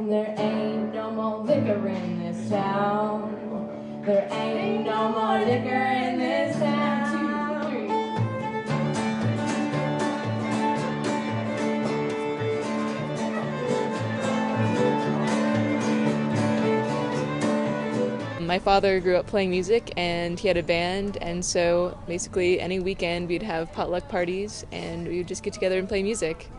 There ain't no more liquor in this town. There ain't no more liquor in this town. 1, 2, 3. My father grew up playing music and he had a band, and so basically any weekend we'd have potluck parties and we would just get together and play music.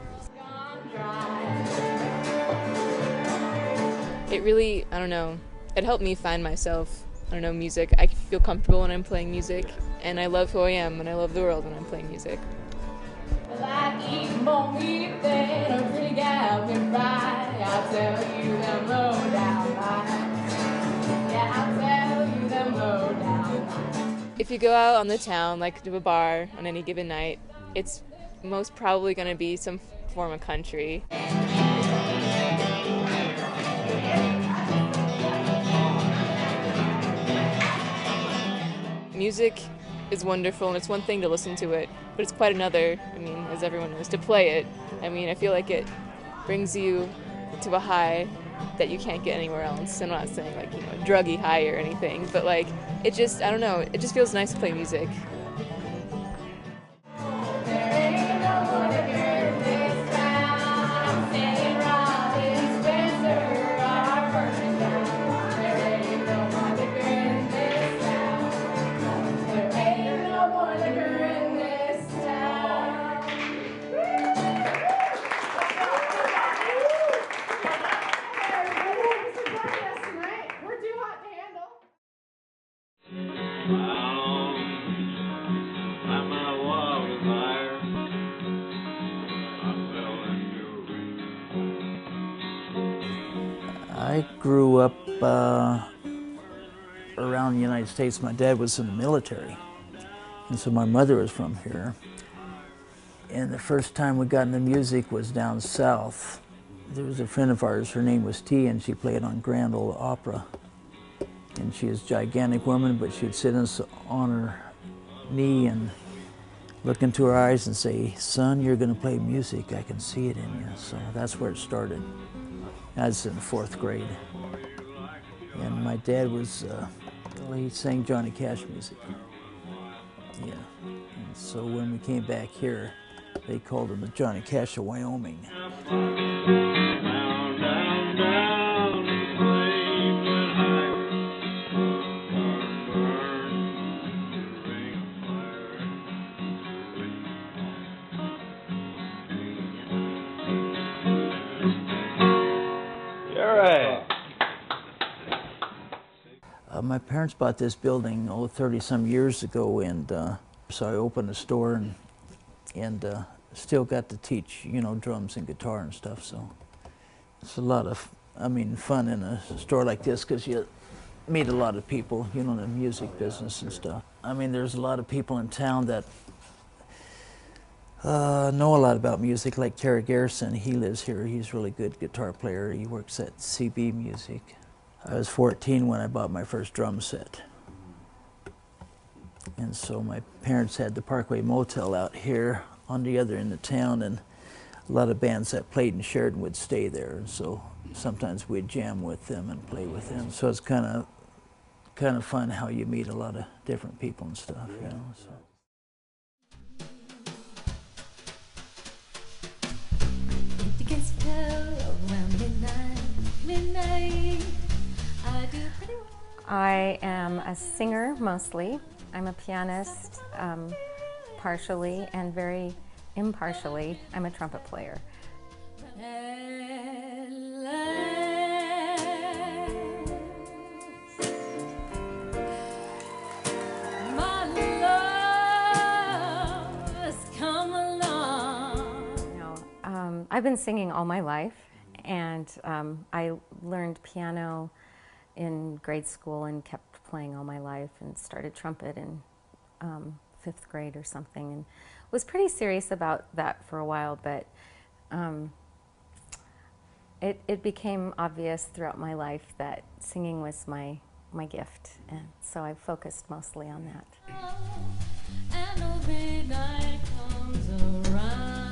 It really, I don't know, it helped me find myself. I don't know, music. I feel comfortable when I'm playing music, and I love who I am, and I love the world when I'm playing music. Well, I eat more meat than a pretty gal can buy. I'll tell you them low down lines. Yeah, I'll tell you them low down lines. If you go out on the town, like to a bar on any given night, it's most probably going to be some form of country. Music is wonderful, and it's one thing to listen to it, but it's quite another, I mean, as everyone knows, to play it. I mean, I feel like it brings you to a high that you can't get anywhere else. I'm not saying like, you know, druggy high or anything, but like, it just, I don't know, it just feels nice to play music. I grew up around the United States. My dad was in the military, and so my mother was from here. And the first time we got into music was down south. There was a friend of ours, her name was T, and she played on Grand Ole Opera. And she was a gigantic woman, but she'd sit on her knee and look into her eyes and say, "Son, you're going to play music. I can see it in you." So that's where it started. I was in 4th grade. And my dad was, he sang Johnny Cash music. Yeah. And so when we came back here, they called him the Johnny Cash of Wyoming. My parents bought this building 30-some years ago, and so I opened a store and still got to teach, you know, drums and guitar and stuff. So it's a lot of, I mean, fun in a store like this because you meet a lot of people, you know, in the music business and stuff. I mean, there's a lot of people in town that know a lot about music, like Terry Garrison. He lives here. He's a really good guitar player. He works at CB Music. I was 14 when I bought my first drum set. And so my parents had the Parkway Motel out here on the other end of town, and a lot of bands that played in Sheridan would stay there. And so sometimes we'd jam with them and play with them. So it's kind of fun how you meet a lot of different people and stuff, you know. So. I am a singer mostly. I'm a pianist partially, and very impartially I'm a trumpet player. My I've been singing all my life, and I learned piano in grade school and kept playing all my life, and started trumpet in 5th grade or something, and was pretty serious about that for a while, but it became obvious throughout my life that singing was my gift, and so I focused mostly on that. And the midnight comes around.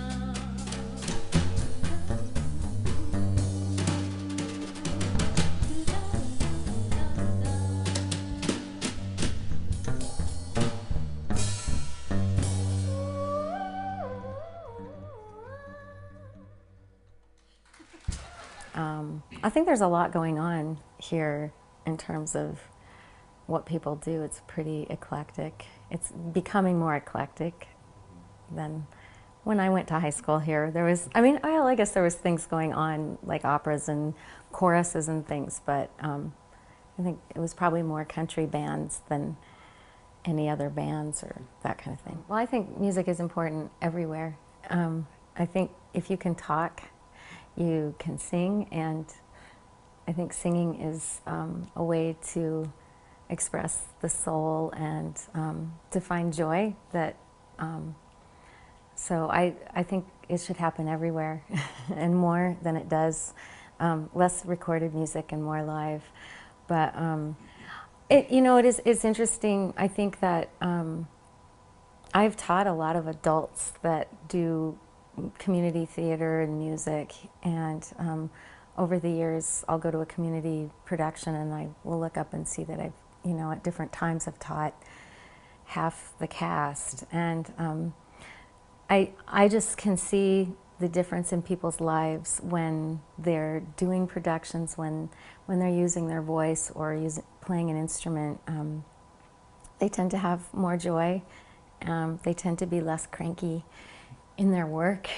I think there's a lot going on here in terms of what people do. It's pretty eclectic. It's becoming more eclectic than when I went to high school here. There was, I guess there was things going on like operas and choruses and things, but I think it was probably more country bands than any other bands or that kind of thing. Well, I think music is important everywhere. I think if you can talk, you can sing, and I think singing is a way to express the soul and to find joy. So I think it should happen everywhere and more than it does. Less recorded music and more live. But it's interesting. I think that I've taught a lot of adults that do community theater and music, and over the years I'll go to a community production and I will look up and see that I've, at different times I've taught half the cast, and I just can see the difference in people's lives when they're doing productions, when they're using their voice or playing an instrument. They tend to have more joy. They tend to be less cranky in their work,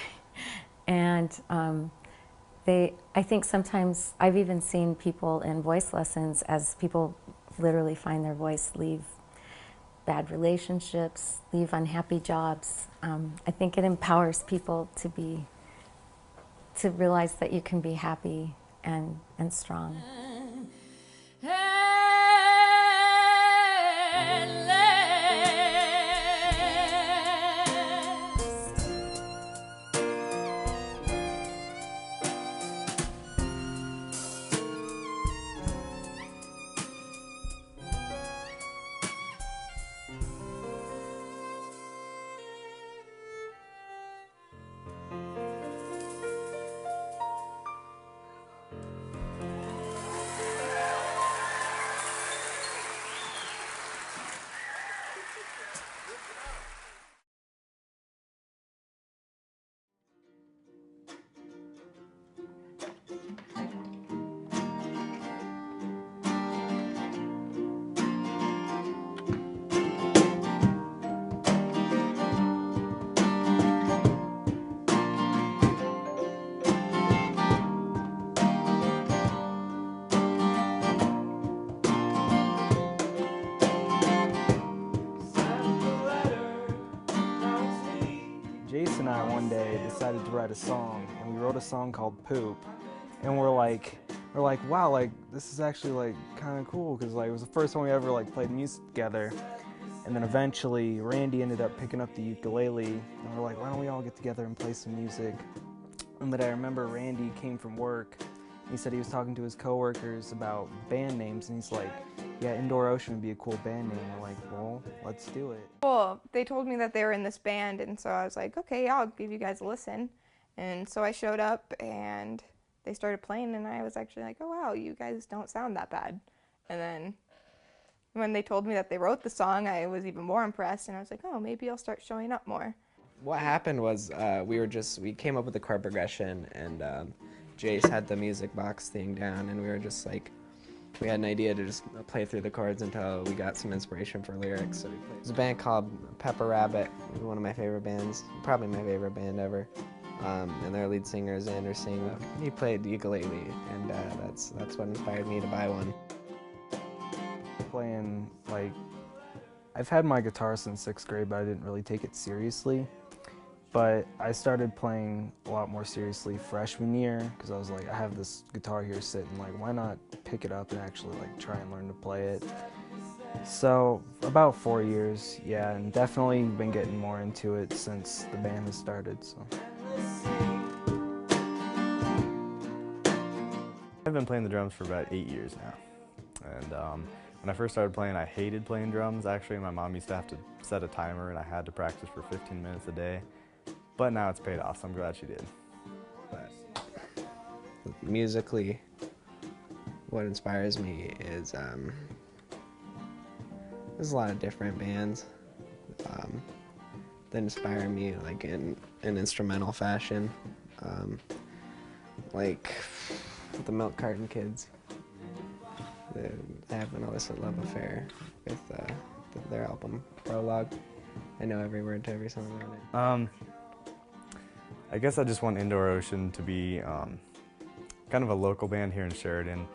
and I think sometimes I've even seen people in voice lessons, as people literally find their voice, leave bad relationships, leave unhappy jobs. I think it empowers people to realize that you can be happy and strong. Jason and I one day decided to write a song, and we wrote a song called Poop, and we're like, wow, like this is actually like kind of cool, because like it was the first time we ever like played music together. And then eventually Randy ended up picking up the ukulele, and we're like, why don't we all get together and play some music? And then I remember Randy came from work, and he said he was talking to his coworkers about band names, and he's like, yeah, Indoor Ocean would be a cool band name. We're like, well, let's do it. Well, they told me that they were in this band, and so I was like, okay, I'll give you guys a listen. And so I showed up, and they started playing, and I was actually like, oh wow, you guys don't sound that bad. And then when they told me that they wrote the song, I was even more impressed, and I was like, oh, maybe I'll start showing up more. What happened was we came up with the chord progression, and Jace had the music box thing down, and we were just like, we had an idea to just play through the chords until we got some inspiration for lyrics. So we played. There's a band called Pepper Rabbit, one of my favorite bands, probably my favorite band ever. And their lead singer is Xander Singh. He played ukulele, and that's what inspired me to buy one. Playing, like, I've had my guitar since 6th grade, but I didn't really take it seriously. But I started playing a lot more seriously freshman year because I was like, I have this guitar here sitting, like, why not pick it up and actually like try and learn to play it? So about 4 years, yeah, and definitely been getting more into it since the band has started. So. I've been playing the drums for about 8 years now, and when I first started playing, I hated playing drums. Actually, my mom used to have to set a timer, and I had to practice for 15 minutes a day. But now it's paid off, so I'm glad she did. But musically, what inspires me is there's a lot of different bands that inspire me, like in an instrumental fashion, like the Milk Carton Kids. They have an illicit love affair with their album Prologue. I know every word to every song on it. I guess I just want Indoor Ocean to be kind of a local band here in Sheridan,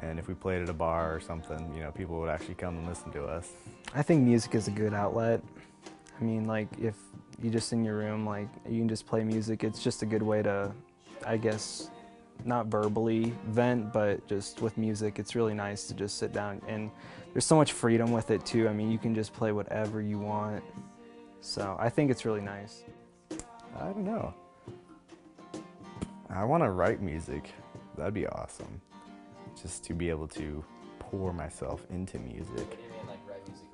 and if we played at a bar or something, you know, people would actually come and listen to us. I think music is a good outlet. I mean, like, if you just in your room, like, you can just play music, it's just a good way to, I guess, not verbally vent, but just with music, it's really nice to just sit down, and there's so much freedom with it too. I mean, you can just play whatever you want, so I think it's really nice. I don't know. I want to write music. That'd be awesome. Just to be able to pour myself into music. What do you mean, like write music,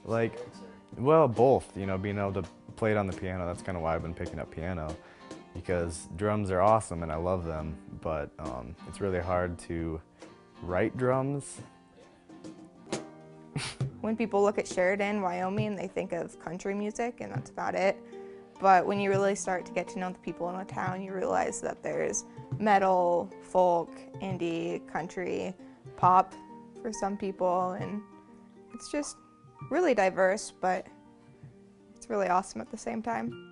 Like, well, both. You know, being able to play it on the piano. That's kind of why I've been picking up piano, because drums are awesome and I love them, but it's really hard to write drums. When people look at Sheridan, Wyoming, they think of country music, and that's about it. But when you really start to get to know the people in the town, you realize that there's metal, folk, indie, country, pop for some people, and it's just really diverse, but it's really awesome at the same time.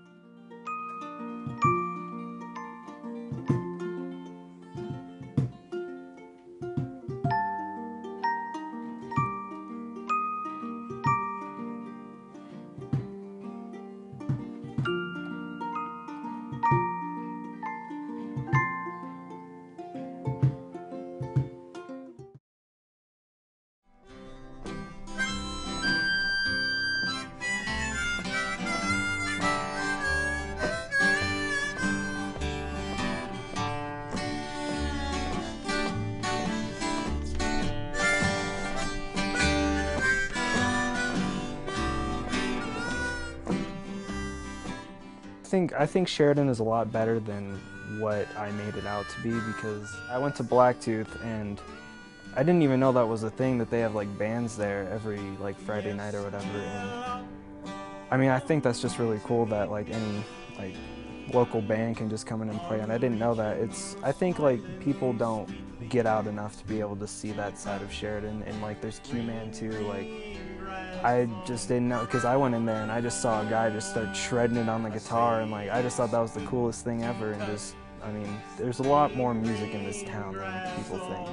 I think Sheridan is a lot better than what I made it out to be, because I went to Blacktooth and I didn't even know that was a thing, that they have like bands there every like Friday night or whatever. And I mean, I think that's just really cool that like any like local band can just come in and play, and I didn't know that. I think like people don't get out enough to be able to see that side of Sheridan, and like there's Q-Man too. Like, I just didn't know, because I went in there and I just saw a guy just start shredding it on the guitar, and like I just thought that was the coolest thing ever. And just, I mean, there's a lot more music in this town than people think.